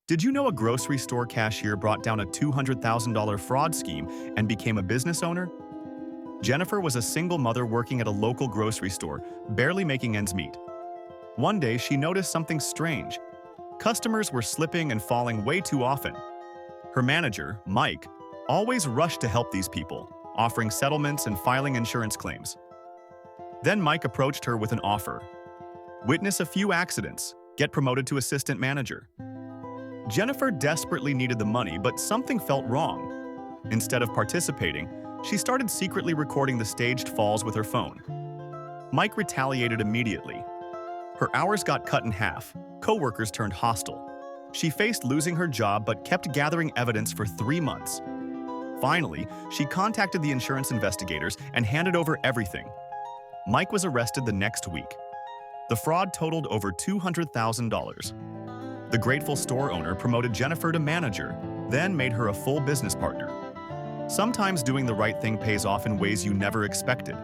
Did you know a grocery store cashier brought down a $200,000 fraud scheme and became a business owner? Jennifer was a single mother working at a local grocery store, barely making ends meet. One day, she noticed something strange. Customers were slipping and falling way too often. Her manager, Mike, always rushed to help these people, offering settlements and filing insurance claims. Then Mike approached her with an offer. Witness a few accidents, get promoted to assistant manager. Jennifer desperately needed the money, but something felt wrong. Instead of participating, she started secretly recording the staged falls with her phone. Mike retaliated immediately. Her hours got cut in half, coworkers turned hostile. She faced losing her job but kept gathering evidence for 3 months. Finally, she contacted the insurance investigators and handed over everything. Mike was arrested the next week. The fraud totaled over $200,000. The grateful store owner promoted Jennifer to manager, then made her a full business partner. Sometimes doing the right thing pays off in ways you never expected.